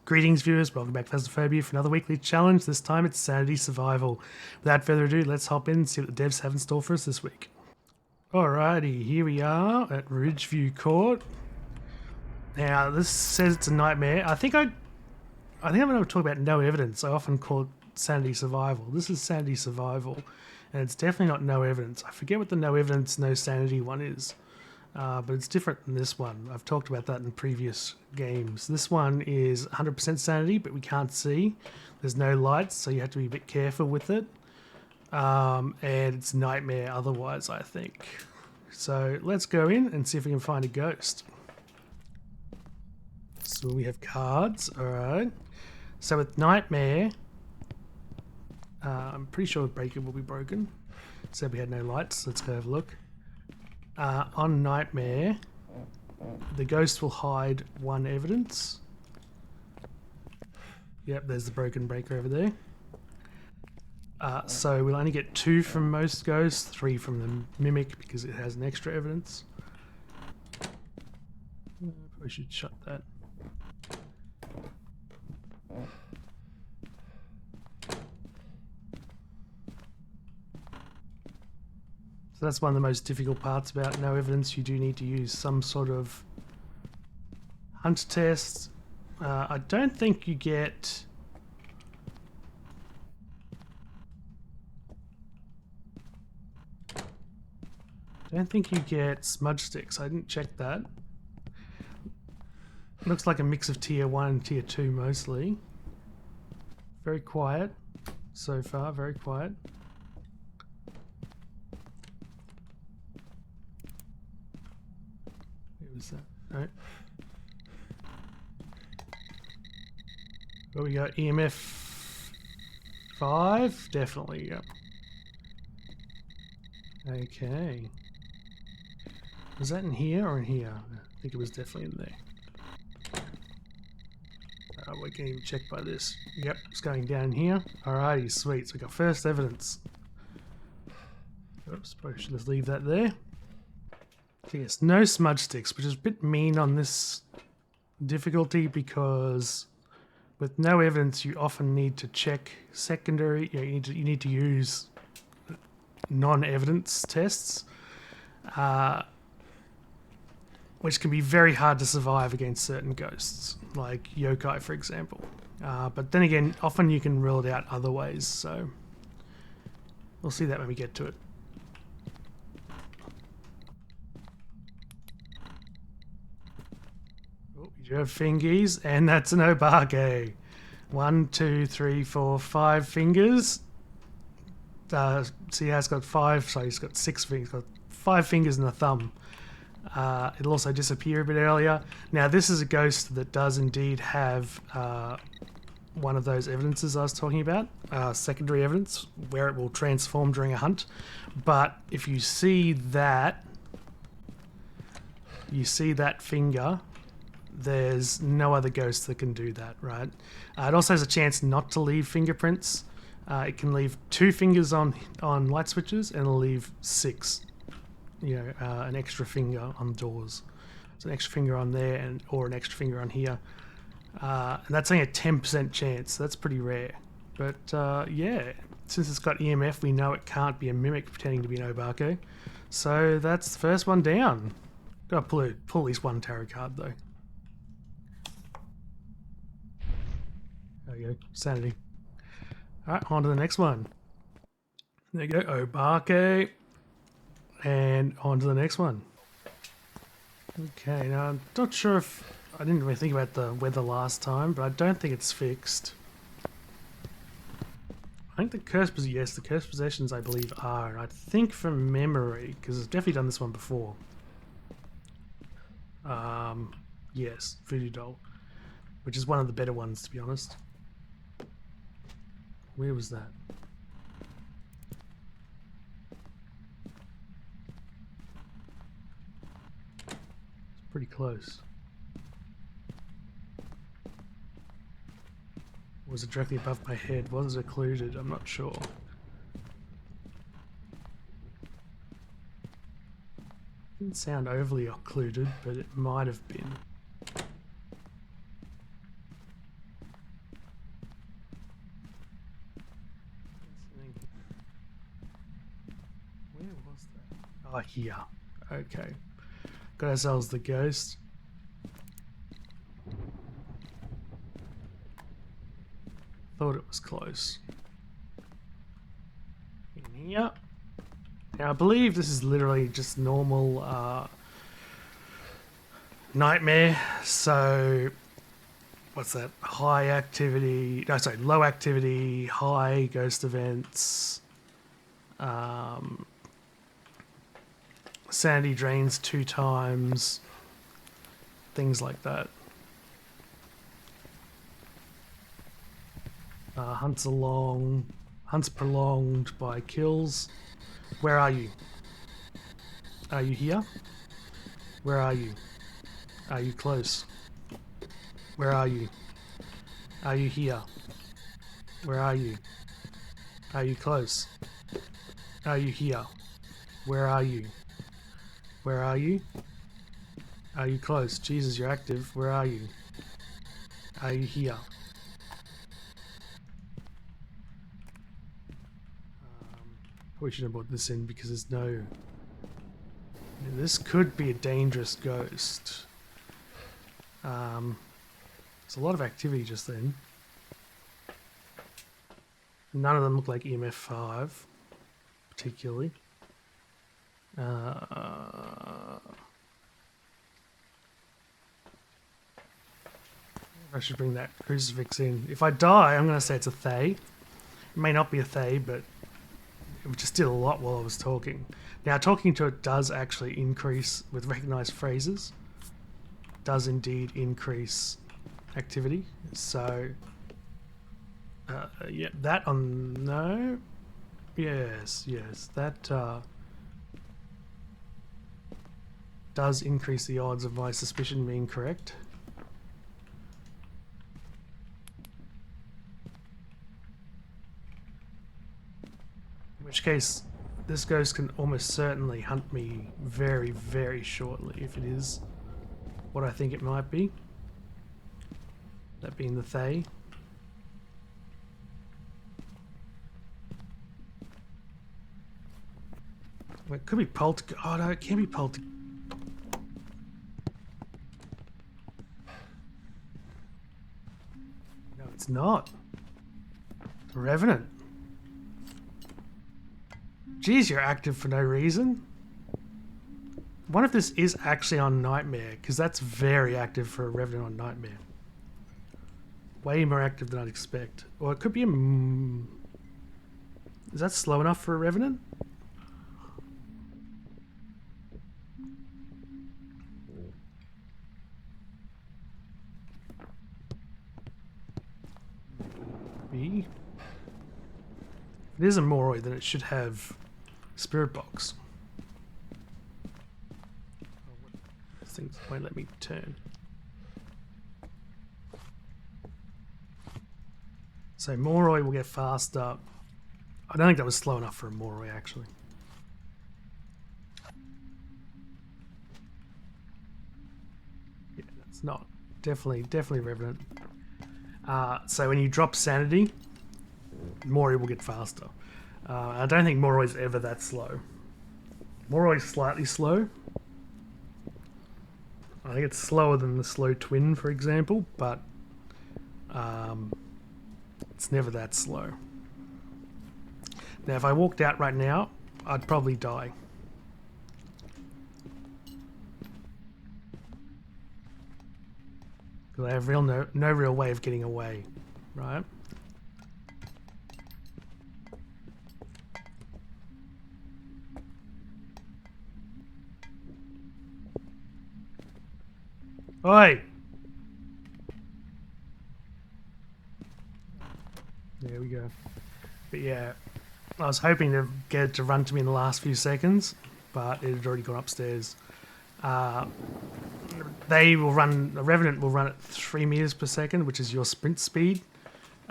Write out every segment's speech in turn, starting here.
Greetings viewers, welcome back to Phasmophobia for another weekly challenge. This time it's Sanity Survival. Without further ado, let's hop in and see what the devs have in store for us this week. Alrighty, here we are at Ridgeview Court. Now this says it's a nightmare. I think I'm going to talk about no evidence. I often call it Sanity Survival. This is Sanity Survival, and it's definitely not no evidence. I forget what the no evidence, no sanity one is. But it's different than this one. I've talked about that in previous games. This one is 100% sanity, but we can't see. There's no lights, so you have to be a bit careful with it. And it's nightmare otherwise, I think. So let's go in and see if we can find a ghost. So we have cards, alright. So with nightmare, I'm pretty sure the breaker will be broken. Said we had no lights, let's go have a look. On Nightmare, the ghost will hide one evidence. Yep, there's the broken breaker over there. So we'll only get 2 from most ghosts, 3 from the mimic because it has an extra evidence. Probably should shut that. So that's one of the most difficult parts about no evidence. You do need to use some sort of hunt test. I don't think you get... smudge sticks. I didn't check that. Looks like a mix of tier 1 and tier 2 mostly. Very quiet so far, very quiet. Is that right? What we got? EMF 5? Definitely, yep. Okay. Was that in here or in here? I think it was definitely in there. We can even check by this. Yep, it's going down here. Alrighty, sweet. So we got first evidence. Oops, probably should just leave that there. Yes, no smudge sticks, which is a bit mean on this difficulty because with no evidence you often need to check secondary. You need to use non-evidence tests, which can be very hard to survive against certain ghosts, like yokai, for example. But then again, often you can rule it out other ways. So we'll see that when we get to it. You have fingies, and that's an obake. 1, 2, 3, 4, 5 fingers. See how it's got 5, so he's got 6 fingers. He's got 5 fingers and a thumb. It'll also disappear a bit earlier. Now this is a ghost that does indeed have one of those evidences I was talking about, secondary evidence, where it will transform during a hunt. But if you see that finger, there's no other ghost that can do that, right? It also has a chance not to leave fingerprints. It can leave 2 fingers on light switches, and it'll leave 6. An extra finger on doors. So an extra finger on there, or an extra finger on here. And that's only a 10% chance. That's pretty rare. But yeah, since it's got EMF, we know it can't be a mimic pretending to be an obake. So that's the first one down. Gotta pull at least one tarot card though. There you go, sanity. Alright, on to the next one. There you go, obake. And on to the next one. Okay, now I'm not sure if... I didn't really think about the weather last time, but I don't think it's fixed. I think the cursed possessions I believe are, and I think from memory, because I've definitely done this one before. Yes, Voodoo Doll, which is one of the better ones to be honest. Where was that? It's pretty close. Was it directly above my head? Was it occluded? I'm not sure. Didn't sound overly occluded, but it might have been. Oh, here. Okay. Got ourselves the ghost. Thought it was close. In here. Now I believe this is literally just normal nightmare. So what's that? High activity. No, sorry, low activity, high ghost events. Sanity drains 2 times. Things like that. Hunts prolonged by kills. Where are you? Are you here? Where are you? Are you close? Where are you? Are you here? Where are you? Are you close? Are you here? Where are you? Where are you? Are you close? Jesus, you're active. Where are you? Are you here? We should have brought this in because there's no... This could be a dangerous ghost. There's a lot of activity just then. None of them look like EMF5, particularly. I should bring that crucifix in. If I die, I'm going to say it's a Thay. It may not be a Thay, but it just did a lot while I was talking. Now, talking to it does actually increase with recognized phrases. Does indeed increase activity. So, yeah, that on... No. Yes, that does increase the odds of my suspicion being correct. In which case, this ghost can almost certainly hunt me very, very shortly if it is what I think it might be. That being the Thay. Well, it could be Poltergeist. Oh no, it can't be Poltergeist. No, it's not. Revenant. Geez, you're active for no reason. I wonder if this is actually on Nightmare, because that's very active for a Revenant on Nightmare. Way more active than I'd expect. Or it could be a... Is that slow enough for a Revenant? If it is a Moroi, then it should have Spirit Box. These things won't let me turn. So Moroi will get faster. I don't think that was slow enough for a Moroi, actually. Yeah, that's not. Definitely Revenant. So when you drop Sanity, Moroi will get faster. I don't think Moroi's ever that slow. Moroi's slightly slow. I think it's slower than the slow twin, for example, but it's never that slow. Now, if I walked out right now, I'd probably die. Because I have no real way of getting away, right? Oi! There we go. But yeah, I was hoping to get it to run to me in the last few seconds, but it had already gone upstairs. They will run, the Revenant will run at 3 meters per second, which is your sprint speed,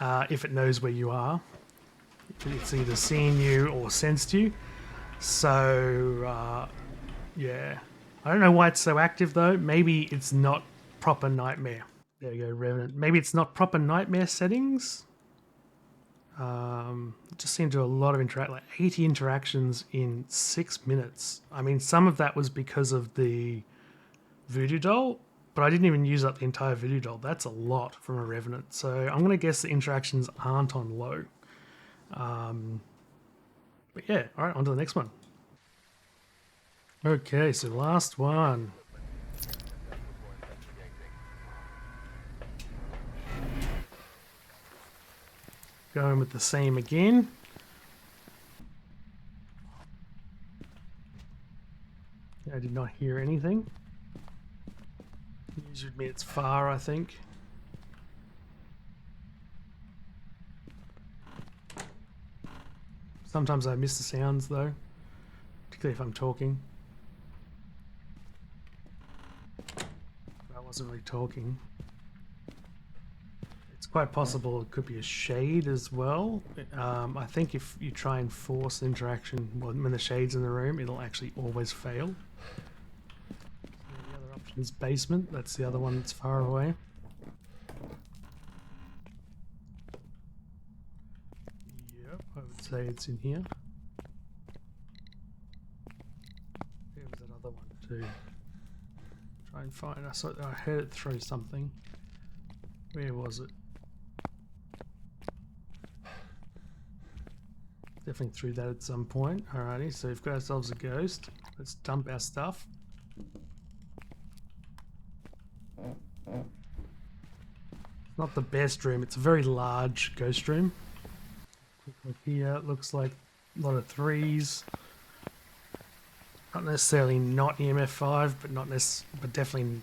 if it knows where you are. It's either seen you or sensed you. So, yeah. I don't know why it's so active though. Maybe it's not proper Nightmare. There you go, Revenant. Maybe it's not proper Nightmare settings. Just seemed to do a lot of like 80 interactions in 6 minutes. I mean, some of that was because of the voodoo doll, but I didn't even use up the entire voodoo doll. That's a lot from a revenant. So I'm going to guess the interactions aren't on low. But yeah, all right, on to the next one. Okay, so last one. Going with the same again. I did not hear anything. Usually admit it's far, I think. Sometimes I miss the sounds though, particularly if I'm talking. I wasn't really talking. It's quite possible it could be a shade as well. I think if you try and force interaction when the shade's in the room, it'll actually always fail. The other option is basement. That's the other one that's far away. Yep, I would say it's in here. There was that other one too. Try and find. I heard it throw something. Where was it? Definitely threw that at some point. Alrighty, so we've got ourselves a ghost. Let's dump our stuff. It's not the best room. It's a very large ghost room. Quick look here. It looks like a lot of threes. Not necessarily not EMF 5, but definitely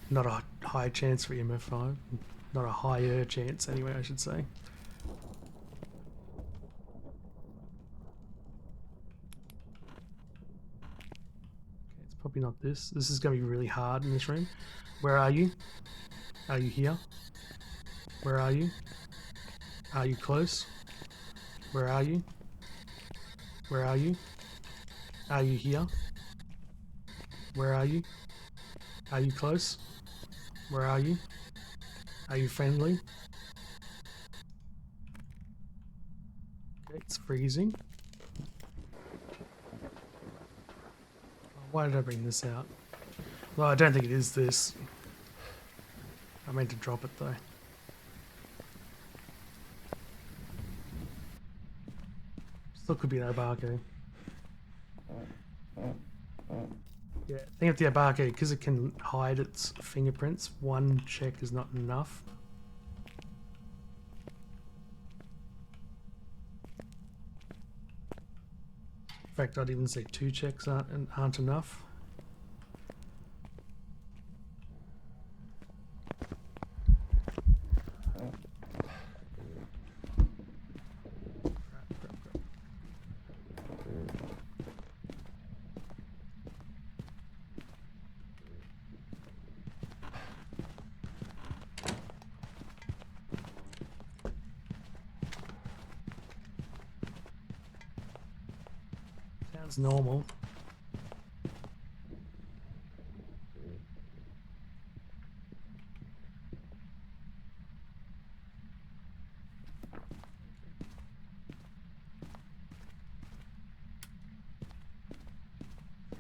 not a high chance for EMF 5. Not a higher chance anyway, I should say. Probably not this. This is going to be really hard in this room. Where are you? Are you here? Where are you? Are you close? Where are you? Where are you? Are you here? Where are you? Are you close? Where are you? Are you friendly? Okay, it's freezing. Why did I bring this out? Well, I don't think it is this. I meant to drop it though. Still could be an Abarco. Yeah, I think of the Abarco, because it can hide its fingerprints, one check is not enough. In fact, I'd even say 2 checks aren't enough. Sounds normal.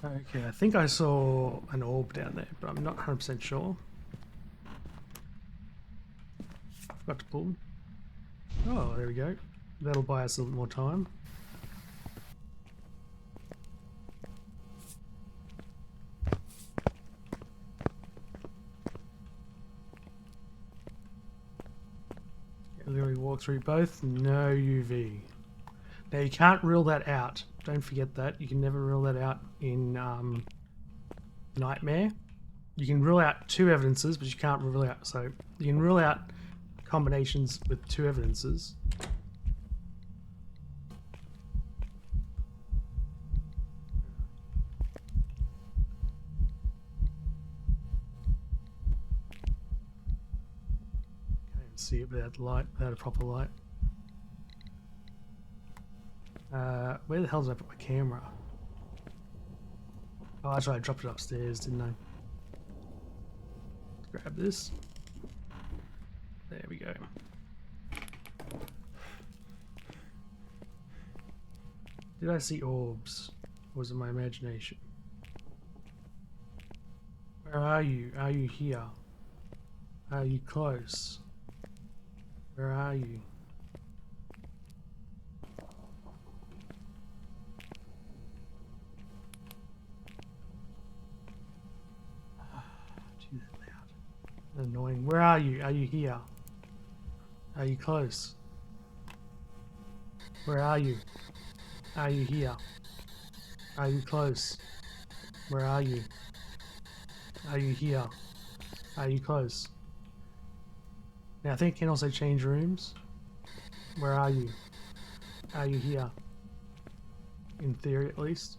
Okay, I think I saw an orb down there, but I'm not 100% sure. Forgot to pull. Oh, there we go. That'll buy us a little more time. Literally walk through both, no UV. Now you can't rule that out. Don't forget that. You can never rule that out in Nightmare. You can rule out 2 evidences, but you can't rule out. So you can rule out combinations with 2 evidences. Can't even see it without the light, without a proper light. Where the hell did I put my camera? Oh, that's right, I dropped it upstairs, didn't I? Grab this. There we go. Did I see orbs? Or was it my imagination? Where are you? Are you here? Are you close? Where are you? Gee, that loud. Annoying. Where are you? Are you here? Are you close? Where are you? Are you here? Are you close? Where are you? Are you here? Are you close? Now I think it can also change rooms. Where are you? Are you here? In theory at least.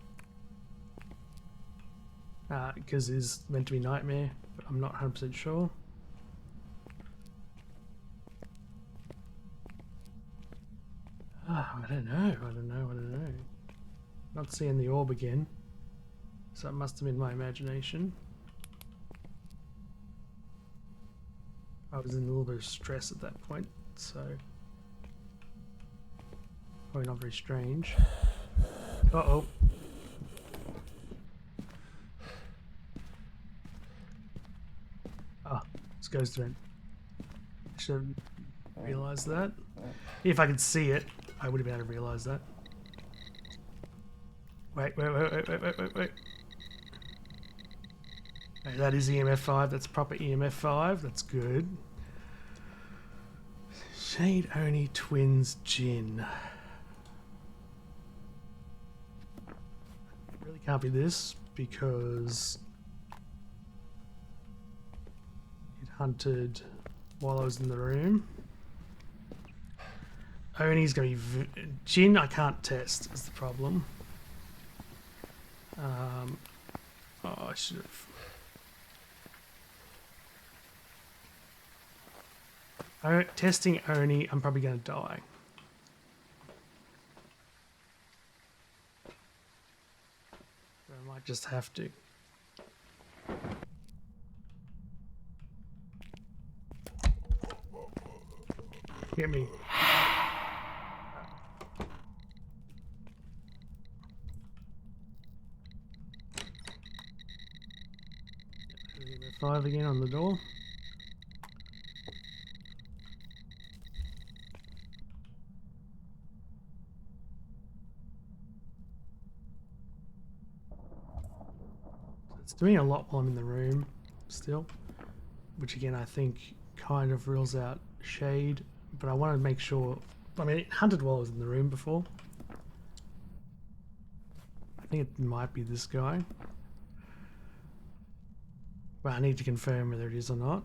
Because it's meant to be nightmare, but I'm not 100% sure. I don't know. Not seeing the orb again. So it must have been my imagination. I was in a little bit of stress at that point, so probably not very strange. Uh-oh. Ah, it's ghost event. I should have realised that. If I could see it, I would have been able to realise that. Wait. Okay, that is EMF 5, that's proper EMF 5, that's good. Shade Oni Twins Jin. It really can't be this because it hunted while I was in the room. Oni's gonna be Jin. I can't test. Is the problem. Oh, I should have. Testing Oni. I'm probably gonna die. I might just have to. Get me. Five again on the door. It's doing a lot while I'm in the room still, which again I think kind of rules out shade, but I want to make sure. I mean, it hunted while I was in the room before. I think it might be this guy. But I need to confirm whether it is or not.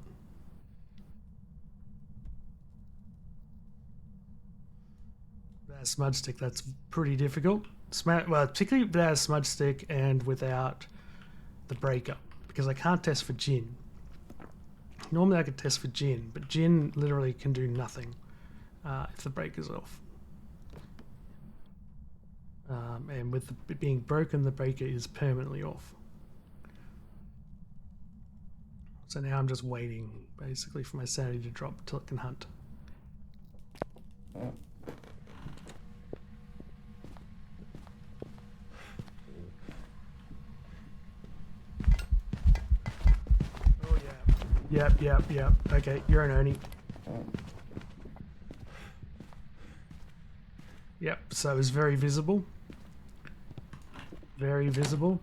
Without a smudge stick, that's pretty difficult. Well, particularly without a smudge stick and without the breaker, because I can't test for Jin. Normally I could test for Jin, but Jin literally can do nothing if the breaker's off. And with it being broken, the breaker is permanently off. So now I'm just waiting, basically, for my sanity to drop until it can hunt. Oh yeah. Yep. Okay, you're an Oni. Yep, so it's very visible. Very visible.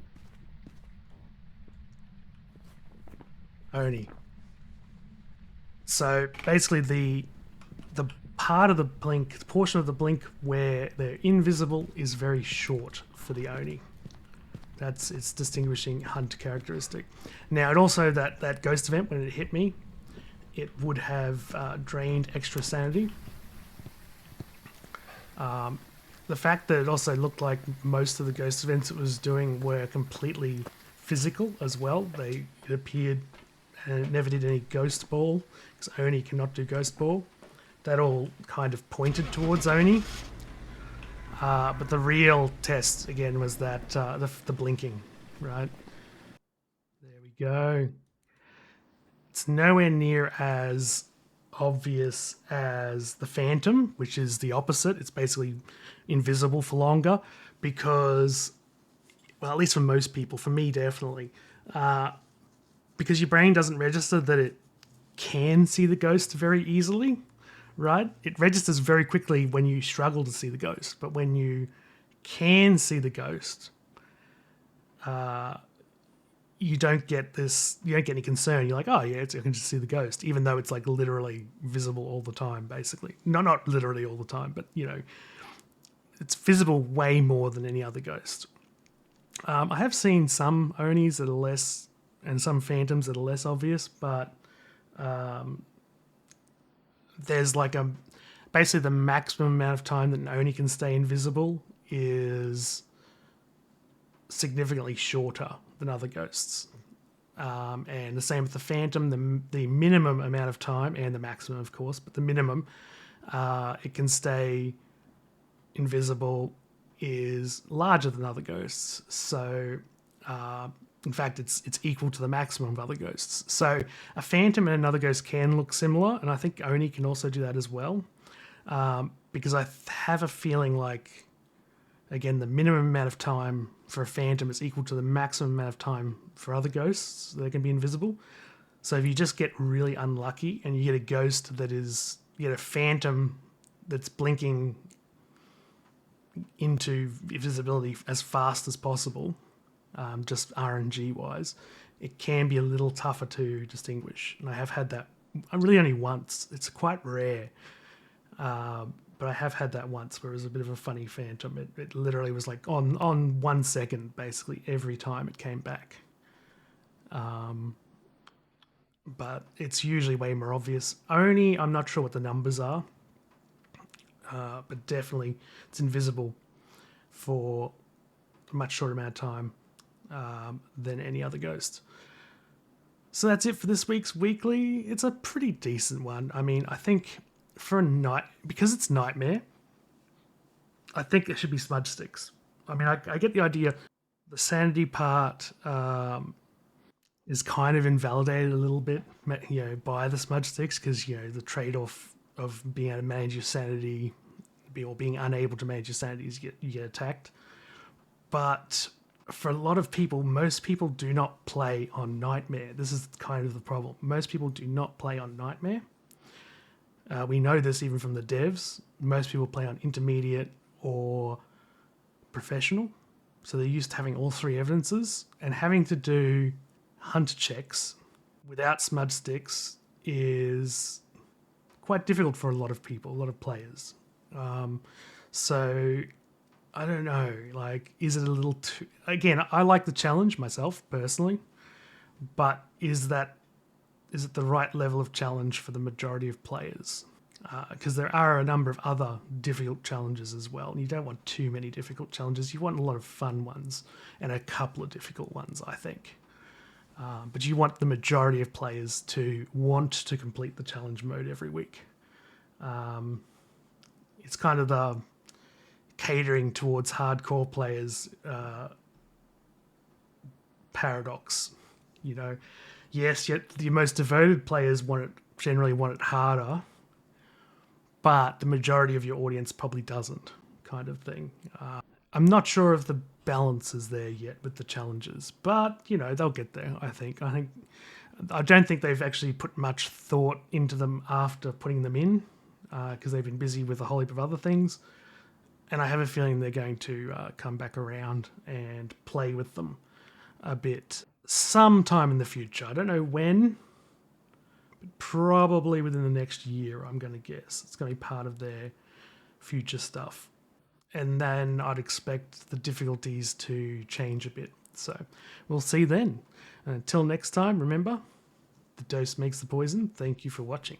Oni. So basically the part of the blink, the portion of the blink where they're invisible is very short for the Oni. That's its distinguishing hunt characteristic. Now it also, that ghost event, when it hit me, it would have drained extra sanity. The fact that it also looked like most of the ghost events it was doing were completely physical as well. It appeared and it never did any ghost ball, because Oni cannot do ghost ball. That all kind of pointed towards Oni. But the real test, again, was that the blinking, right? There we go. It's nowhere near as obvious as the Phantom, which is the opposite. It's basically invisible for longer, because, well, at least for most people, for me definitely, because your brain doesn't register that it can see the ghost very easily, right? It registers very quickly when you struggle to see the ghost, but when you can see the ghost, you don't get any concern. You're like, oh yeah, I can just see the ghost, even though it's like literally visible all the time, basically. Not literally all the time, but it's visible way more than any other ghost. I have seen some Onis that are less, and some phantoms that are less obvious, but there's like basically the maximum amount of time that an Oni can stay invisible is significantly shorter than other ghosts. And the same with the Phantom, the minimum amount of time, and the maximum, of course, but the minimum it can stay invisible is larger than other ghosts. So, in fact, it's equal to the maximum of other ghosts. So, a Phantom and another ghost can look similar, and I think Oni can also do that as well. Because I have a feeling like, again, the minimum amount of time for a Phantom is equal to the maximum amount of time for other ghosts that can be invisible. So if you just get really unlucky and you get a ghost you get a Phantom that's blinking into invisibility as fast as possible, just RNG wise, it can be a little tougher to distinguish. And I have had that, really only once. It's quite rare. But I have had that once where it was a bit of a funny Phantom. It literally was like on 1 second, basically, every time it came back. But it's usually way more obvious. Only, I'm not sure what the numbers are, but definitely it's invisible for a much shorter amount of time than any other ghost. So that's it for this week's weekly. It's a pretty decent one. I mean, I think for because it's Nightmare, I think there should be smudge sticks. I mean, I get the idea. The sanity part is kind of invalidated a little bit, by the smudge sticks, because the trade-off of being able to manage your sanity, or being unable to manage your sanity, is you get attacked. But for a lot of people, most people do not play on Nightmare. This is kind of the problem. Most people do not play on Nightmare. We know this even from the devs. Most people play on intermediate or professional. So they're used to having all three evidences, and having to do hunt checks without smudge sticks is quite difficult for a lot of people, a lot of players. So I don't know, like, is it a little too... Again, I like the challenge myself, personally, but is it the right level of challenge for the majority of players? Because there are a number of other difficult challenges as well. And you don't want too many difficult challenges. You want a lot of fun ones and a couple of difficult ones, I think. But you want the majority of players to want to complete the challenge mode every week. It's kind of the catering towards hardcore players paradox. Yes, yet the most devoted players generally want it harder, but the majority of your audience probably doesn't, kind of thing. I'm not sure if the balance is there yet with the challenges, but they'll get there. I don't think they've actually put much thought into them after putting them in, because they've been busy with a whole heap of other things. And I have a feeling they're going to come back around and play with them a bit sometime in the future. I don't know when, but probably within the next year, I'm going to guess. It's going to be part of their future stuff. And then I'd expect the difficulties to change a bit. So we'll see then. And until next time, remember, the dose makes the poison. Thank you for watching.